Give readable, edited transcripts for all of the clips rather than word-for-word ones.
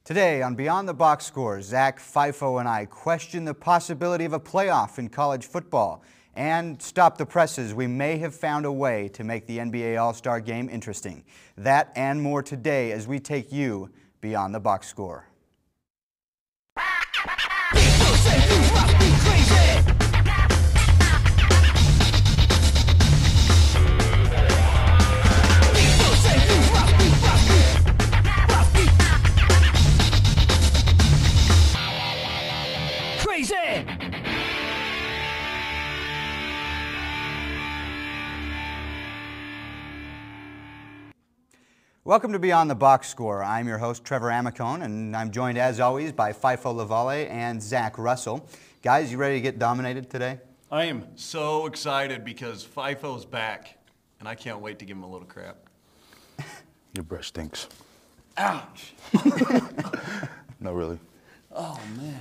Today on Beyond the Box Score, Zach, Faifo, and I question the possibility of a playoff in college football and stop the presses. We may have found a way to make the NBA All-Star Game interesting. That and more today as we take you Beyond the Box Score. People say you must be crazy. People say you must be crazy. Welcome to Beyond the Box Score. I'm your host, Trevor Amicone, and I'm joined as always by Faifo Levale and Zach Russell. Guys, you ready to get dominated today? I am so excited because Faifo's back, and I can't wait to give him a little crap. Your breath stinks. Ouch! No, really. Oh, man.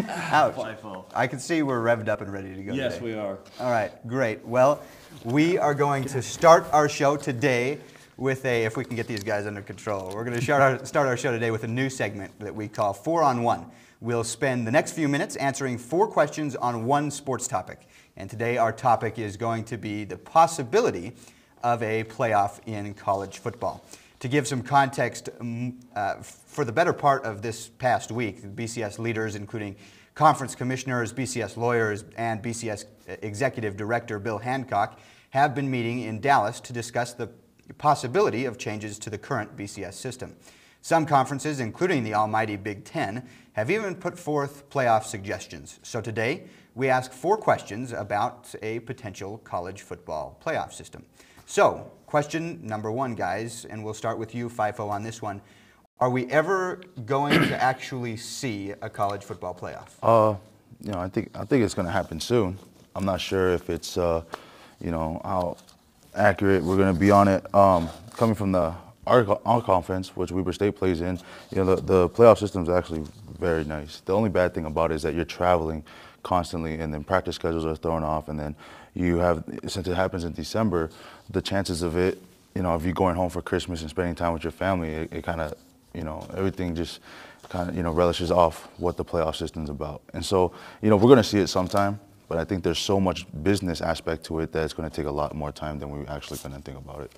Ouch. Faifo. I can see we're revved up and ready to go Yes, today. we are. All right, great. Well, we are going to start our show today with if we can get these guys under control, we're going to start our show today with a new segment that we call 4 on 1. We'll spend the next few minutes answering 4 questions on one sports topic. And today our topic is going to be the possibility of a playoff in college football. To give some context, for the better part of this past week, BCS leaders, including conference commissioners, BCS lawyers, and BCS executive director Bill Hancock, have been meeting in Dallas to discuss the possibility of changes to the current BCS system. Some conferences, including the almighty Big Ten, have even put forth playoff suggestions. So today, we ask 4 questions about a potential college football playoff system. So, question number 1, guys, and we'll start with you, Faifo, on this one. Are we ever going to actually see a college football playoff? I think it's going to happen soon. I'm not sure if it's, how accurate we're going to be on it. Coming from our conference, which Weber State plays in, the playoff system is actually very nice. The only bad thing about it is that you're traveling constantly, and then practice schedules are thrown off, and then you have, since it happens in December, the chances of it, if you're going home for Christmas and spending time with your family, it kind of, everything just kind of, relishes off what the playoff system's about. And so, we're going to see it sometime. But I think there's so much business aspect to it that it's going to take a lot more time than we actually going to think about it.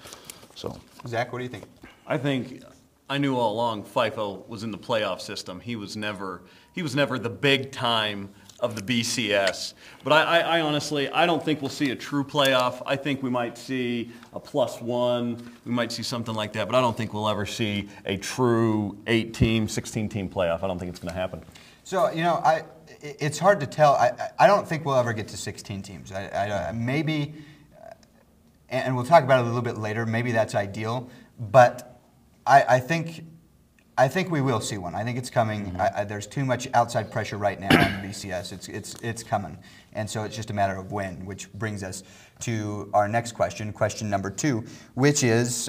So, Zach, what do you think? I knew all along Faifo was in the playoff system. He was never the big time of the BCS. But I honestly, I don't think we'll see a true playoff. I think we might see a +1. We might see something like that. But I don't think we'll ever see a true 8-team, 16-team playoff. I don't think it's going to happen. So, it's hard to tell. I don't think we'll ever get to 16 teams. Maybe, and we'll talk about it a little bit later, maybe that's ideal. But I think we will see one. I think it's coming. There's too much outside pressure right now on the BCS. It's coming. And so it's just a matter of when, which brings us to our next question, question number 2, which is,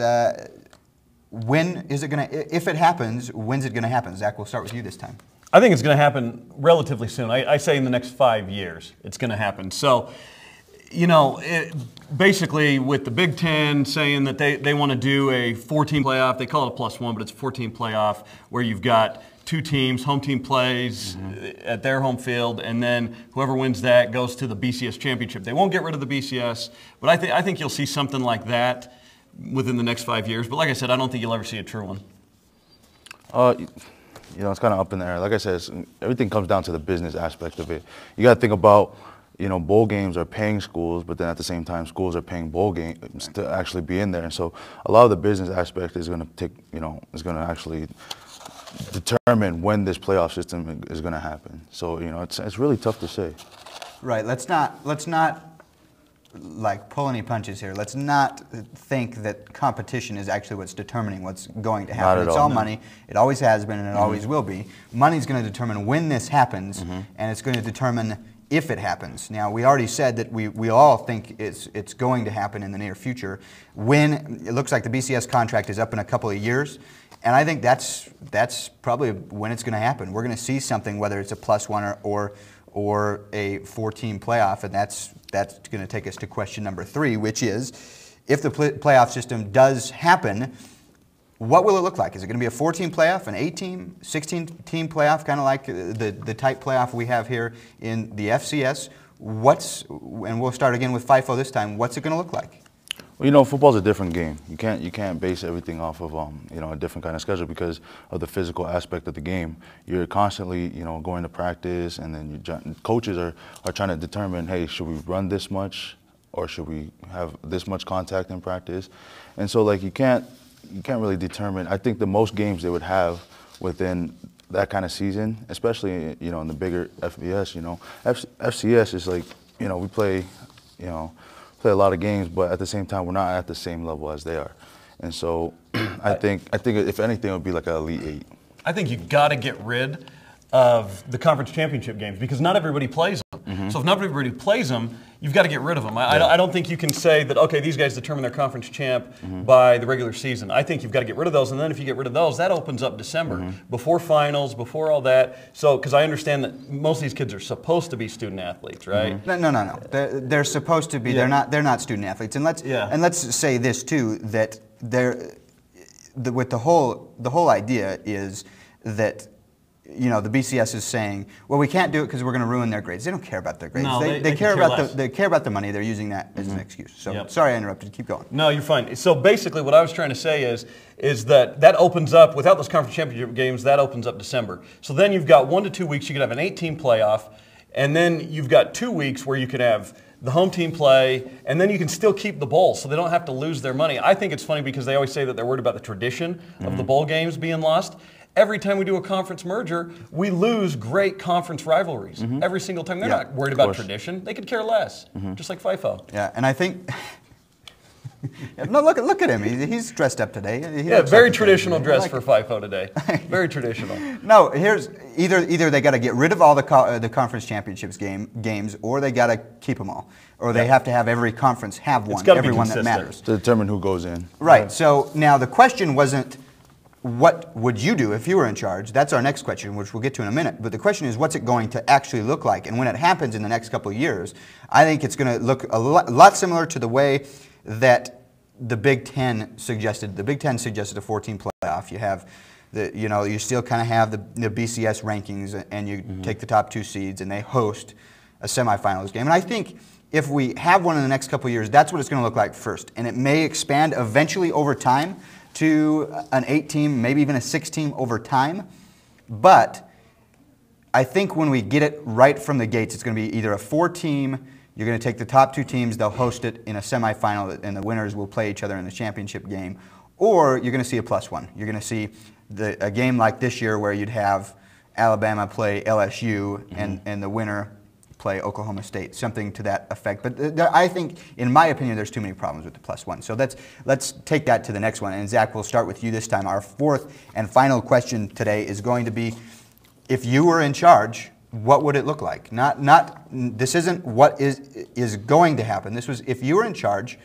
when is it going to, if it happens, when's it going to happen? Zach, we'll start with you this time. I think it's going to happen relatively soon. I say in the next 5 years it's going to happen. So, basically with the Big Ten saying that they want to do a 4-team playoff, they call it a +1, but it's a 4-team playoff where you've got 2 teams, home team plays at their home field, and then whoever wins that goes to the BCS championship. They won't get rid of the BCS, but I think you'll see something like that within the next 5 years. But like I said, I don't think you'll ever see a true one. It's kind of up in the air. Like I said, everything comes down to the business aspect of it. You got to think about, bowl games are paying schools, but then at the same time, schools are paying bowl games to actually be in there. And so a lot of the business aspect is going to take, is going to actually determine when this playoff system is going to happen. So, it's really tough to say. Right. Let's not like pull any punches here. Let's not think that competition is actually what's determining what's going to happen. It's all money. It always has been and it always will be. Money's going to determine when this happens, and it's going to determine if it happens. Now, we already said that we all think it's going to happen in the near future. When it looks like the BCS contract is up in a couple of years, and I think that's probably when it's going to happen. We're going to see something, whether it's a +1 or a 4-team playoff, and that's going to take us to question number 3, which is, if the playoff system does happen, what will it look like? Is it going to be a 4-team playoff, an 8-team, 16-team playoff, kind of like the type playoff we have here in the FCS? And we'll start again with Faifo this time. What's it going to look like? Well, football's a different game. You can't base everything off of a different kind of schedule because of the physical aspect of the game. You're constantly going to practice, and then coaches are trying to determine, hey, should we run this much, or should we have this much contact in practice? And so you can't really determine. I think the most games they would have within that kind of season, especially in the bigger FBS, FCS is we play a lot of games, but at the same time, we're not at the same level as they are. And so I think if anything, it would be like an Elite 8. I think you got to get rid of the conference championship games because not everybody plays them. Mm-hmm. So if not everybody plays them, you've got to get rid of them. I don't think you can say that, okay, these guys determine their conference champ by the regular season. I think you've got to get rid of those, and then if you get rid of those, that opens up December, before finals, before all that. So, because I understand that most of these kids are supposed to be student athletes, right? No. They're supposed to be. Yeah. They're not student athletes. And let's say this too, that with the whole idea is that the BCS is saying, well, we can't do it because we're going to ruin their grades. They don't care about their grades. No, they care about the money. They're using that as an excuse. So sorry I interrupted. Keep going. No, you're fine. So basically what I was trying to say is that opens up, without those conference championship games, that opens up December. So then you've got 1 to 2 weeks. You could have an 8-team playoff, and then you've got 2 weeks where you could have the home team play, and then you can still keep the bowl, so they don't have to lose their money. I think it's funny because they always say that they're worried about the tradition of the bowl games being lost. Every time we do a conference merger, we lose great conference rivalries. Every single time. They're not worried about tradition. They could care less, just like Faifo. Yeah, and I think... no, look at him. He's dressed up today. Very traditional dress for Faifo today. Very traditional. No, here's either they got to get rid of all the conference championships games, or they got to keep them all, or they have to have every conference have one, every one that matters to determine who goes in. Right. So now the question wasn't, what would you do if you were in charge? That's our next question, which we'll get to in a minute. But the question is, what's it going to actually look like? And when it happens in the next couple of years, I think it's going to look a lot similar to the way that the Big Ten suggested. The Big Ten suggested a 14 playoff. You have you still kind of have the BCS rankings, and you take the top 2 seeds, and they host a semifinals game. And I think if we have one in the next couple of years, that's what it's going to look like first. And it may expand eventually over time to an 8-team, maybe even a 6-team over time. But I think when we get it right from the gates, it's going to be either a 4-team, you're going to take the top 2 teams, they'll host it in a semifinal, and the winners will play each other in the championship game, or you're going to see a +1. You're going to see a game like this year where you'd have Alabama play LSU and the winner play Oklahoma State, something to that effect. But I think, in my opinion, there's too many problems with the +1. So let's take that to the next one. And Zach, we'll start with you this time. Our 4th and final question today is going to be, if you were in charge, what would it look like? This isn't what is going to happen. This was, if you were in charge,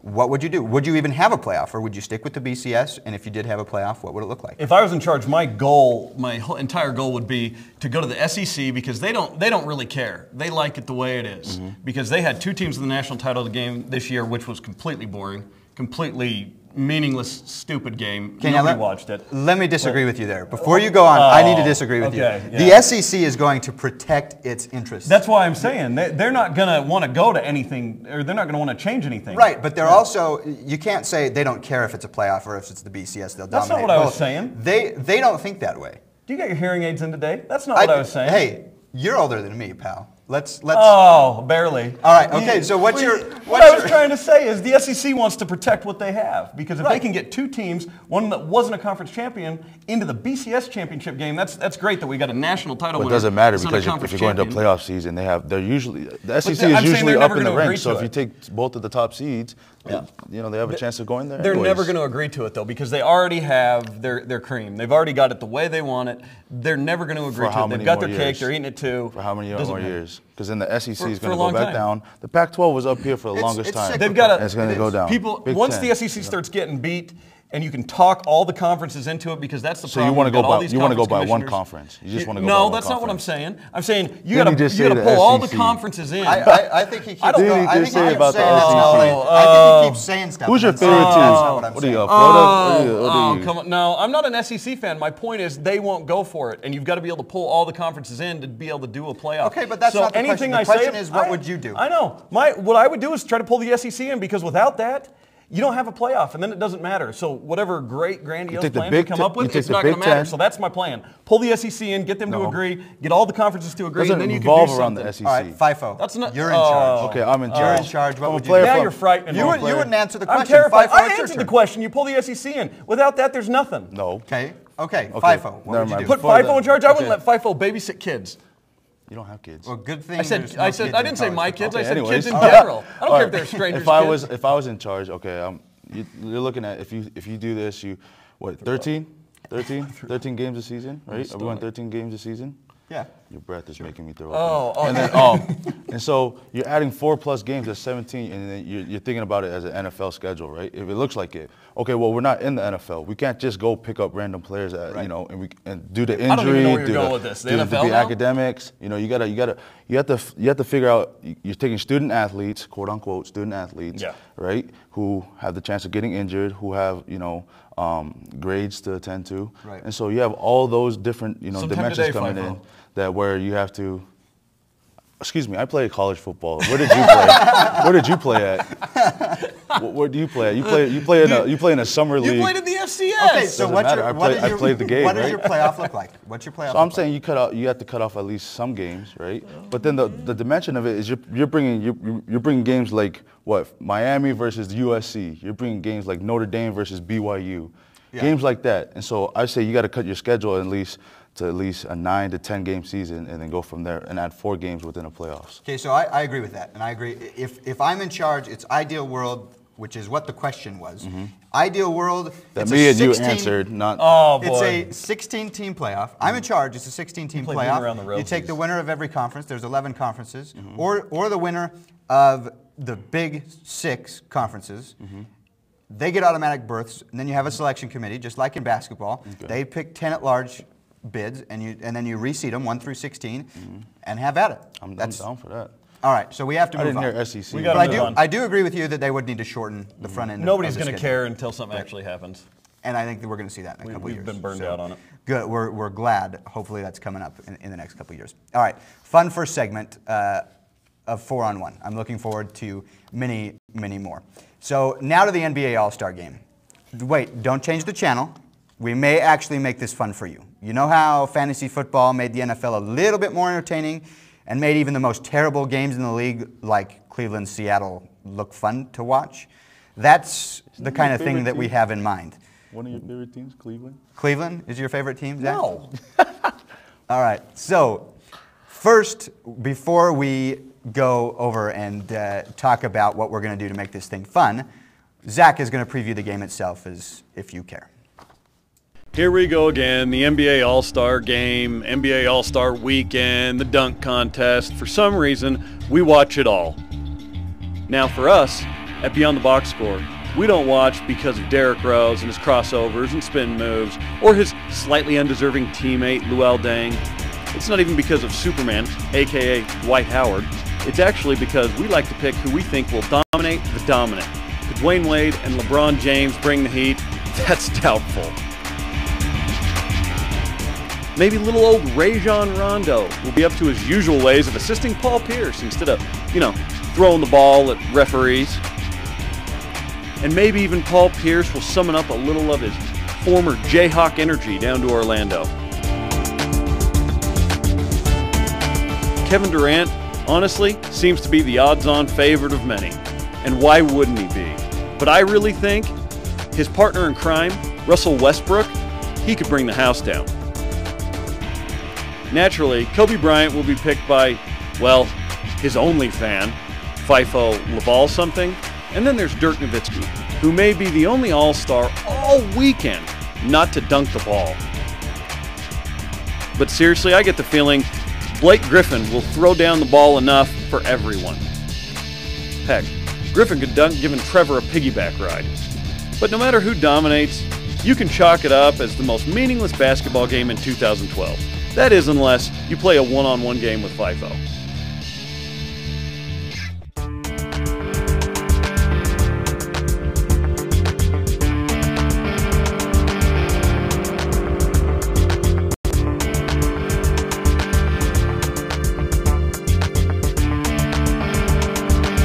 what would you do? Would you even have a playoff, or would you stick with the BCS? And if you did have a playoff, what would it look like? If I was in charge, my whole entire goal would be to go to the SEC, because they don't really care. They like it the way it is, because they had 2 teams in the national title game this year, which was completely boring, completely meaningless, stupid game. Nobody watched it. Let me disagree with you there. Before you go on, I need to disagree with you. Yeah. The SEC is going to protect its interests. That's why I'm saying they're not going to want to go to anything, or they're not going to want to change anything. Right, but they're also, you can't say they don't care if it's a playoff or if it's the BCS, they'll dominate. That's not what I was saying. They don't think that way. Do you get your hearing aids in today? That's not what I was saying. Hey, you're older than me, pal. Let's. Oh, barely. All right. Okay. So what I was trying to say is the SEC wants to protect what they have, because if they can get 2 teams, one that wasn't a conference champion, into the BCS championship game, that's great that we got a national title. But it doesn't matter, because if you're going to a playoff season, the SEC is usually up in the ranks. So if you take both of the top seeds, they have a chance of going there. They're never going to agree to it, though, because they already have their cream. They've already got it the way they want it. They're never going to agree to it. They've got their cake. They're eating it too. For how many more years? Because then the SEC is going to go back down. The Pac-12 was up here for the longest time. They've got it's going to go down. Once the SEC starts getting beat, and you can talk all the conferences into it because that's the So problem. you want to go by one commissioners. conference. You just want to go by No, one that's not what I'm conference. saying. I'm saying you Didn't he got just to say the pull all the SEC? conferences in. I think he keeps I don't going. know. I think Didn't he just say he about keeps the saying SEC? stuff. I think he keeps saying stuff. Who's your and then favorite saying, team? "That's not what I'm What are you, saying." Florida? Oh, come on. No, I'm not an SEC fan. My point is they won't go for it, and you've got to be able to pull all the conferences in to be able to do a playoff. Okay, but that's so not the anything question. The I question say, is, what would you do? I know. What I would do is try to pull the SEC in because without that, you don't have a playoff, and then it doesn't matter. So whatever great grandiose take the plans you Big come Ten- up you with, take it's the not going to Big matter. Ten. So that's my plan. Pull the SEC in, get them to No. agree, get all the conferences to agree, Doesn't and then you can revolve do around something. the SEC. All right, FIFO. That's not- You're in charge. Okay, I'm in charge. You're in charge. What I'm a would you player do? Now from- you're frightening me. You wouldn't answer the I'm question. terrified. FIFO, I it's your answered the turn. question. You pull the SEC in. Without that, there's nothing. No. Okay, FIFO. What Never would you mind. do? Put Before FIFO that- in charge. I wouldn't okay. let FIFO babysit kids. You don't have kids. Well, good thing. I said, there's no I kids in didn't say college my football. kids. I said anyways. kids in All right. general. I don't All care if right. they're strangers. If I was in charge, okay, you're looking at if you do this, 13 games a season, right? Are we going 13 games a season? Yeah. Your breath is making me throw Oh, up. And then, and so you're adding 4+ games at 17, and then you're thinking about it as an NFL schedule, right? If it looks like it, okay, well we're not in the NFL. We can't just go pick up random players, and do the injury, I don't even know where you're going with this. The NFL the now? academics. You have to figure out. You're taking student athletes, quote unquote, student athletes, Yeah. right? Who have the chance of getting injured, who have grades to attend to, Right. and so you have all those different Sometime dimensions today, coming FIFO. in. That where you have to. Excuse me, I played college football. Where did you play? Where did you play at? Where do you play at? You play in a summer league. You played in the FCS. Okay, so Doesn't what's matter. your, I played the game, what does right? your playoff look like? What's your playoff? So I'm look saying you have to cut off at least some games, right? But then the dimension of it is you're bringing games like what, Miami versus USC. You're bringing games like Notre Dame versus BYU, games like that. And so I say you got to cut your schedule at least a 9 to 10 game season, and then go from there and add 4 games within the playoffs. Okay, so I agree with that, and I agree. If I'm in charge, it's ideal world, which is what the question was. Ideal world. That it's me a and you 16 answered, not. Oh It's boy. a 16-team playoff. I'm in charge. It's a 16-team play playoff. Being Around the You take Rosies. the winner of every conference. There's 11 conferences, or the winner of the Big 6 conferences. They get automatic berths, and then you have a selection committee, just like in basketball. Okay. They pick 10 at-large bids, and then you reseed them 1 through 16, and have at it. I'm down for that. All right, so we have to I move didn't on. hear SEC. We But gotta move on. I do agree with you that they would need to shorten the front end. Nobody's going going to care until something actually happens. and I think that we're going to see that in a couple We've years. been burned So, out on it. Good. We're glad. Hopefully that's coming up in the next couple of years. All right. Fun first segment of 4-on-1. I'm looking forward to many, many more. So now to the NBA All-Star Game. Wait, don't change the channel. We may actually make this fun for you. You know how fantasy football made the NFL a little bit more entertaining and made even the most terrible games in the league, like Cleveland, Seattle, look fun to watch? That's the kind of thing that we have in mind. One of your favorite teams, Cleveland? Cleveland is your favorite team, Zach? No. All right. So first, before we go over and talk about what we're going to do to make this thing fun, Zach is going to preview the game itself, as if you care. Here we go again, the NBA All-Star Game, NBA All-Star Weekend, the dunk contest. For some reason, we watch it all. Now for us, at Beyond the Box Score, we don't watch because of Derrick Rose and his crossovers and spin moves, or his slightly undeserving teammate, Luol Deng. It's not even because of Superman, aka Dwight Howard. It's actually because we like to pick who we think will dominate the dominant. Could Dwayne Wade and LeBron James bring the heat? That's doubtful. Maybe little old Rajon Rondo will be up to his usual ways of assisting Paul Pierce instead of, throwing the ball at referees. And maybe even Paul Pierce will summon up a little of his former Jayhawk energy down to Orlando. Kevin Durant, honestly, seems to be the odds-on favorite of many. And why wouldn't he be? But I really think his partner in crime, Russell Westbrook, he could bring the house down. Naturally, Kobe Bryant will be picked by, well, his only fan, Faifo Levale something. And then there's Dirk Nowitzki, who may be the only All-Star all weekend not to dunk the ball. But seriously, I get the feeling Blake Griffin will throw down the ball enough for everyone. Heck, Griffin could dunk giving Trevor a piggyback ride. But no matter who dominates, you can chalk it up as the most meaningless basketball game in 2012. That is, unless you play a one-on-one game with Faifo.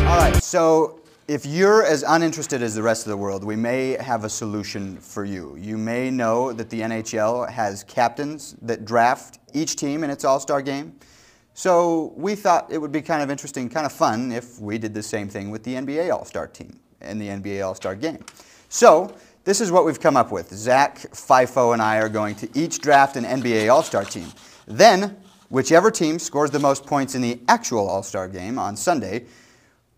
All right, so if you're as uninterested as the rest of the world, we may have a solution for you. You may know that the NHL has captains that draft each team in its All-Star game. So we thought it would be kind of interesting, kind of fun if we did the same thing with the NBA All-Star team and the NBA All-Star game. So this is what we've come up with. Zach, Faifo, and I are going to each draft an NBA All-Star team. Then, whichever team scores the most points in the actual All-Star game on Sunday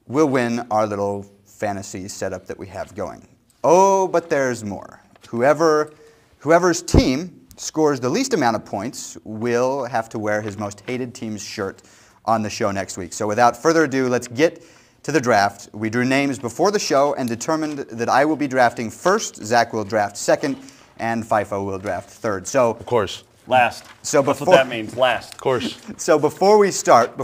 will win our little fantasy setup that we have going. Oh, but there's more. Whoever's team scores the least amount of points will have to wear his most hated team's shirt on the show next week. So without further ado, let's get to the draft. We drew names before the show and determined that I will be drafting first, Zach will draft second, and Faifo will draft third. So, Of course. Last. So That's before- what that means, last. Of course. So before we start,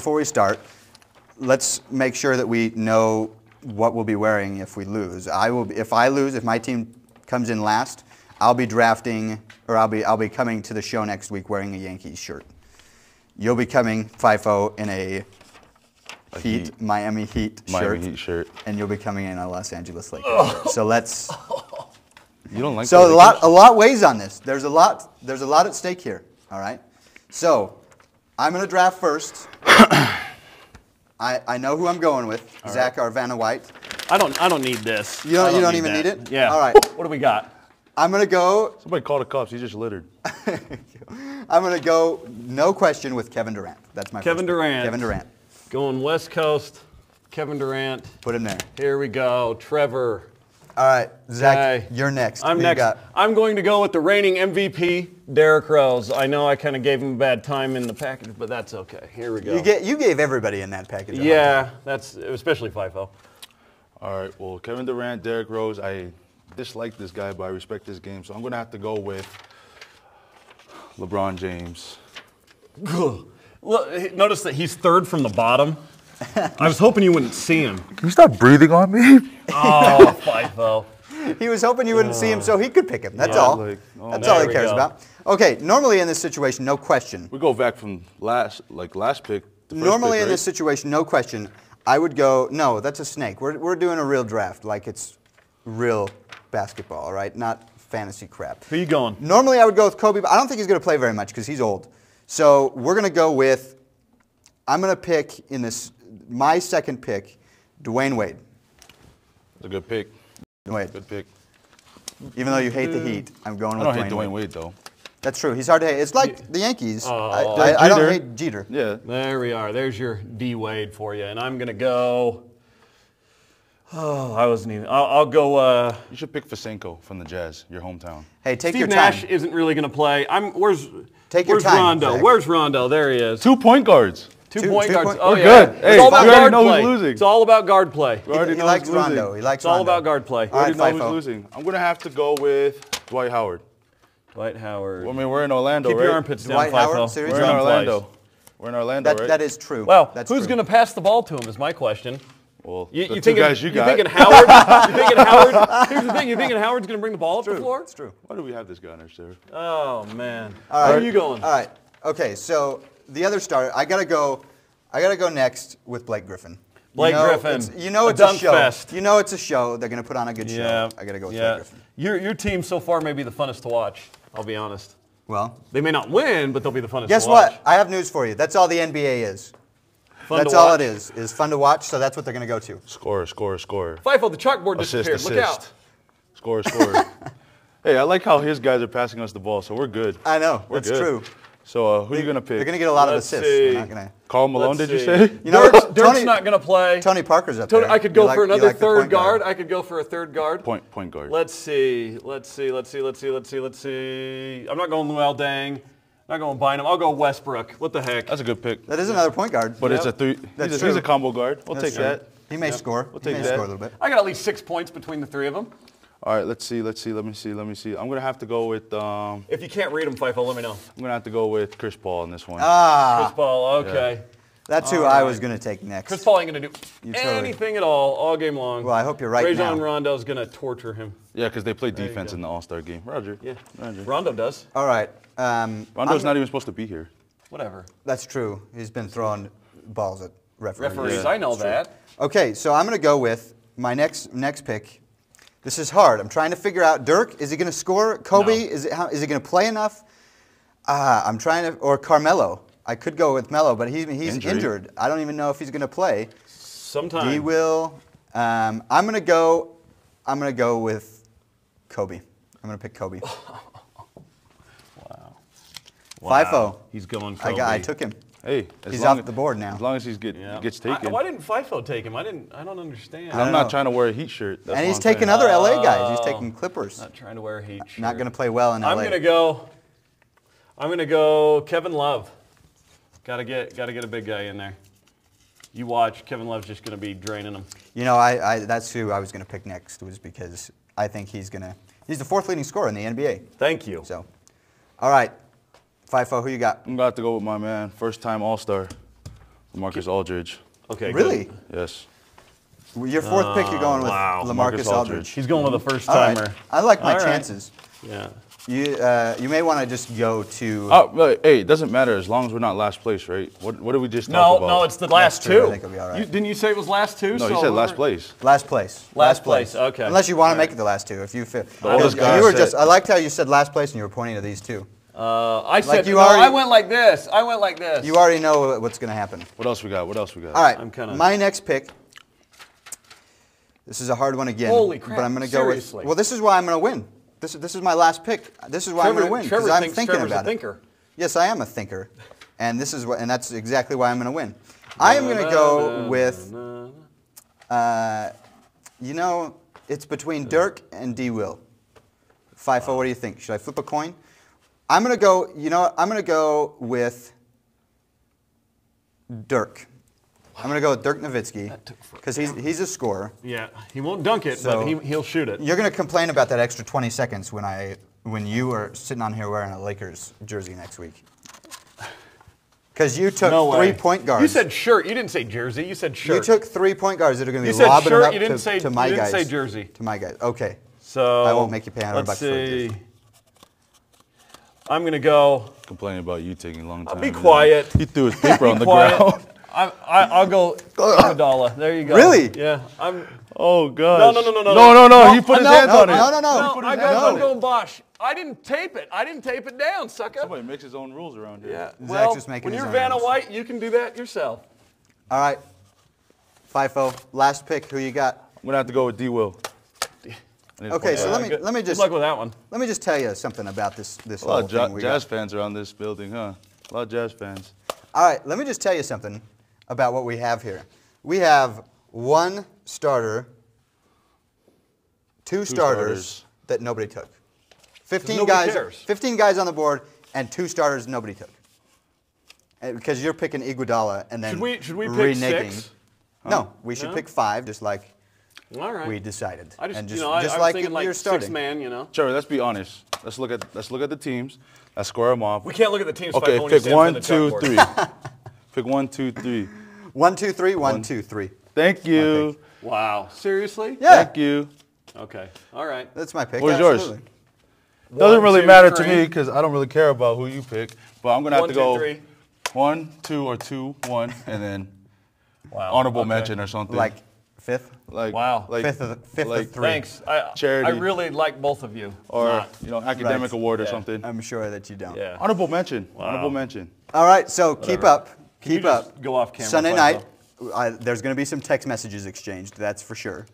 let's make sure that we know what we'll be wearing if we lose. If I lose, if my team comes in last, I'll be drafting, or I'll be coming to the show next week wearing a Yankees shirt. You'll be coming, Faifo, in a Miami Heat shirt, and you'll be coming in a Los Angeles Lakers shirt. So let's. You don't like So the a lot weighs on this. There's a lot at stake here. All right. So I'm going to draft first. I know who I'm going with. All Zach or Vanna White. I don't need this. You don't even that. need it? Yeah. All right. What do we got? I'm going to go. Somebody call the cops. He just littered. I'm going to go no question with Kevin Durant. That's my Kevin first pick. Durant. Kevin Durant. Going West Coast. Kevin Durant. Put him there. Here we go. Trevor. All right, Zach, Okay. you're next. I'm Who you next. got? I'm going to go with the reigning MVP, Derrick Rose. I know I kind of gave him a bad time in the package, but that's okay. Here we go. You gave everybody in that package. a hard time. Yeah, that's especially Faifo. All right, well, Kevin Durant, Derrick Rose, I dislike this guy, but I respect his game, so I'm going to have to go with LeBron James. Look, notice that he's third from the bottom. I was hoping you wouldn't see him. Can you stop breathing on me? Oh, Faifo. He was hoping you wouldn't see him so he could pick him. That's Yeah. all. That's all there he we cares go. about. Okay, normally in this situation, no question. We go back from last pick. the first Normally pick, in this right? situation, no question, I would go, no, that's a snake. We're doing a real draft, like it's real basketball, all right? Not fantasy crap. Who you going? Normally I would go with Kobe, but I don't think he's going to play very much because he's old. So we're going to go with, I'm going to pick in this, my second pick, Dwayne Wade. It's a good pick. Wade. Good pick. Even though you hate the Heat, I'm going I with don't hate Dwayne Dwayne Wade. Wade, though. That's true. He's hard to hate. It's like the Yankees. Oh. I don't Jeter. hate Jeter. Yeah. There we are. There's your D Wade for you. And I'm going to go. Oh, I wasn't even. I'll go. You should pick Fasenko from the Jazz, your hometown. Hey, take Steve your time. Nash isn't really going to play. Take your Where's time, Rondo? Zach. Where's Rondo? There he is. 2 point guards. Two two point guards. point- Oh, We're yeah. good. It's Hey, all about we already guard know who's play. losing. It's all about guard play. We already He know likes who's losing. Rondo. He likes It's all Rondo. about guard play. All We right, already know Faifo. who's losing. I'm going to have to go with Dwight Howard. Dwight Howard. I mean, we're in Orlando, Keep right? your armpits down, Dwight Howard? Faifo. Seriously? We're in Wrong Orlando. place. We're in Orlando, right? That is true. Well, That's who's true. going to pass the ball to him is my question. Well, You the two thinking, guys you got. thinking Howard? You thinking Howard? Here's the thing. You thinking Howard's going to bring the ball up the floor? It's true. Why do we have this guy on our server? Oh man. All Where right. are you going? All right. Okay, so the other starter, I gotta go next with Blake Griffin. Blake Griffin. It's a dunk show. fest. You know it's a show. They're gonna put on a good Yeah. show. I gotta go with yeah. Blake Griffin. Your team so far may be the funnest to watch. I'll be honest. Well, They may not win, but they'll be the funnest guess to watch. what? I have news for you. That's all the NBA is. Fun That's to all watch. it is fun to watch. So that's what they're gonna go to. Scorer. Faifo, the chalkboard disappeared. Assist. Look out. Scorer. Hey, I like how his guys are passing us the ball, so we're good. I know. We're That's good. true. So who are you going to pick? They're gonna get a lot of Let's assists. see. They're not gonna. Karl Malone, Let's did you see. say? You know, Dirk's Tony, not going to play. Tony Parker's up Tony, there. I could You go like- for you another like the third point guard. guard. I could go for a third guard. Point guard. Let's see. I'm not going Luol Deng. I'm not going Bynum. I'll go Westbrook. What the heck? That's a good pick. That is another point guard. But it's a three. That's He's true. a combo guard. We'll That's take true. that. He may score. We'll He take may that. score a little bit. I got at least 6 points between the three of them. All right, let's see. Let me see. I'm going to have to go with If you can't read them, Faifo, let me know. I'm going to have to go with Chris Paul in this one. Chris Paul, okay. That's who I was going to take next. Chris Paul ain't going to do totally- anything at all game long. Well, I hope you're right Rajon now. Rondo's going to torture him. Yeah, because they play defense go. in the All-Star game. Roger. Yeah. Roger. Rondo does. All right. Rondo's not even supposed to be here. Whatever. That's true. He's been throwing balls at referees. Referees, I know that. Okay, so I'm going to go with my next pick. This is hard. I'm trying to figure out Dirk. Is he going to score? Kobe? No. Is he going to play enough? I'm trying to, or Carmelo. I could go with Melo, but he's injured. I don't even know if he's going to play. Sometime. He will. I'm going to go with Kobe. I'm going to pick Kobe. Wow. Faifo. He's going Kobe. I took him. Hey, He's off the board now. As long as he gets taken. Why didn't Faifo take him? I don't understand. I'm not trying to wear a Heat shirt. That's And what he's I'm taking saying. other LA guys. He's taking Clippers. Not trying to wear a Heat shirt. Not going to play well in LA. I'm gonna go Kevin Love. Gotta get a big guy in there. You watch, Kevin Love's just gonna be draining them. You know, that's who I was going to pick next, was because I think he's the fourth leading scorer in the NBA. Thank you. So, all right, Faifo, who you got? I'm about to go with my man, first-time All-Star, LaMarcus Aldridge. Okay. Really? Good. Yes. Your fourth pick, you're going with wow. LaMarcus LaMarcus Aldridge. Aldridge. He's going with the first All right. timer. I like my All right. chances. Yeah. You may want to just go to. Oh, but, hey, it doesn't matter as long as we're not last place, right? What did we just talk about? No, it's the last true. I two. think it'll be all right. Didn't you say it was last two? No, he said last place. Last place. Last place, okay. Unless you want All to make right. it the last two, if you feel. oldest guy You were said- just. I liked how you said last place and you were pointing to these two. I said you no, already- I went like this. You already know what's going to happen. What else we got? All right. I'm kinda- My next pick. This is a hard one again. Holy crap, But I'm going to go seriously? with. Well, this is why I'm going to win. This is my last pick. This is why I'm going to win, because Trevor I'm thinks thinking Trevor's about a it. thinker. Yes, I am a thinker, and that's exactly why I'm going to win. I am going to go with. You know, it's between Dirk and D. Will. Faifo, what do you think? Should I flip a coin? I'm going to go. You know what? I'm going to go with Dirk. I'm going to go with Dirk Nowitzki because he's a scorer. Yeah, he won't dunk it, So- but he'll shoot it. You're going to complain about that extra 20 seconds when you are sitting on here wearing a Lakers jersey next week. Because you took No way. 3-point guards. You said shirt. You didn't say jersey. You said shirt. You took 3-point guards that are going to You be said lobbing shirt, it up you didn't to, say- to my you didn't guys. say jersey. To my guys. Okay. So I won't make you pay $100 let's for a see. gift. I'm gonna go. Complaining about you taking a long time. Be quiet. He threw his paper on the Quiet. ground. I'll go Iguodala. There you go. Really? Yeah. I'm. Oh, gosh. No. He put his no, hands no, on it. no. No, He put his I'm hands on it. going Bosch. I didn't tape it. I didn't tape it down, sucker. Somebody makes his own rules around here. Yeah. Zach's Well, just making when his you're own Vanna rules. White, you can do that yourself. All right. FIFO, last pick. Who you got? I'm going to have to go with D. Will. Okay, so let me Good just luck with that one. let me just tell you something about this A lot whole of thing we jazz got. fans around this building, huh? A lot of jazz fans. All right, let me just tell you something about what we have here. We have one starter, two starters that nobody took. 15 nobody guys, cares. 15 guys on the board, and two starters nobody took. And because you're picking Iguodala and then Should we pick reneging. 6? No, we should No? pick 5, just like All right. we decided. I just, and you know, I was like thinking like you're starting. 6 man, you know. Trevor, let's be honest. Let's look at the teams. Let's square them off. We can't look at the teams. Okay, Five, when you pick stand 1, for the 2, chalkboard. 3. Pick 1, 2, 3. 1, 2, 3, 1, 2, 3. Thank you. Wow. Seriously? Yeah, Thank you. Okay. All right. that's my pick. What is yours? absolutely. Doesn't 1, really 2, matter to 3. me because I don't really care about who you pick. But I'm gonna have 1, to 2, go 3. 1, 2, or 2, 1, and then Wow. honorable Okay. mention or something. Like 5th? like Wow. like, Fifth of 3. Thanks. I Charity. really like both of you. or Not. academic Right. award or Yeah. something. I'm sure that you don't. Yeah. Honorable mention. Honorable mention. All right, so keep up. Can you Keep just up. go off camera, Sunday Fido? night, there's going to be some text messages exchanged, that's for sure.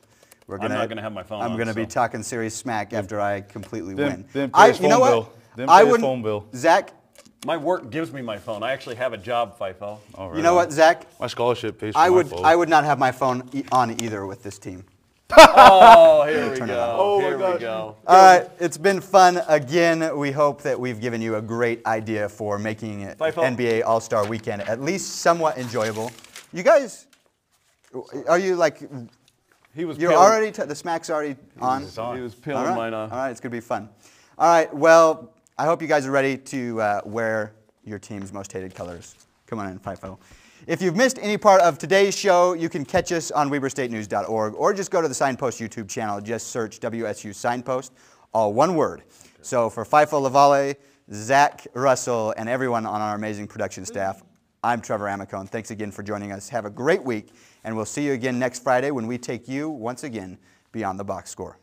We're I'm not gonna have my phone I'm on, going to be so. talking serious smack after I completely win. Then pay his you know phone what? bill. Then I pay his wouldn't- phone bill. Zach, My work gives me my phone. I actually have a job, FIFO. All right. you know what, Zach? My scholarship pays for I my would phone. I would not have my phone on either with this team. Oh, here we Turn it go. on. Oh, my Here we gosh. go. All right, it's been fun again. We hope that we've given you a great idea for making it Fife-o. NBA All-Star Weekend at least somewhat enjoyable. You guys, are you like He was You're peeling- already, the smack's already on? It's on. He was All peeling right. mine off. All right, it's going to be fun. All right, well, I hope you guys are ready to wear your team's most hated colors. Come on in, Faifo. If you've missed any part of today's show, you can catch us on WeberStateNews.org or just go to the Signpost YouTube channel. Just search WSU Signpost, all one word. So for Faifo Levale, Zach, Russell, and everyone on our amazing production staff, I'm Trevor Amicone. Thanks again for joining us. Have a great week, and we'll see you again next Friday when we take you, once again, beyond the box score.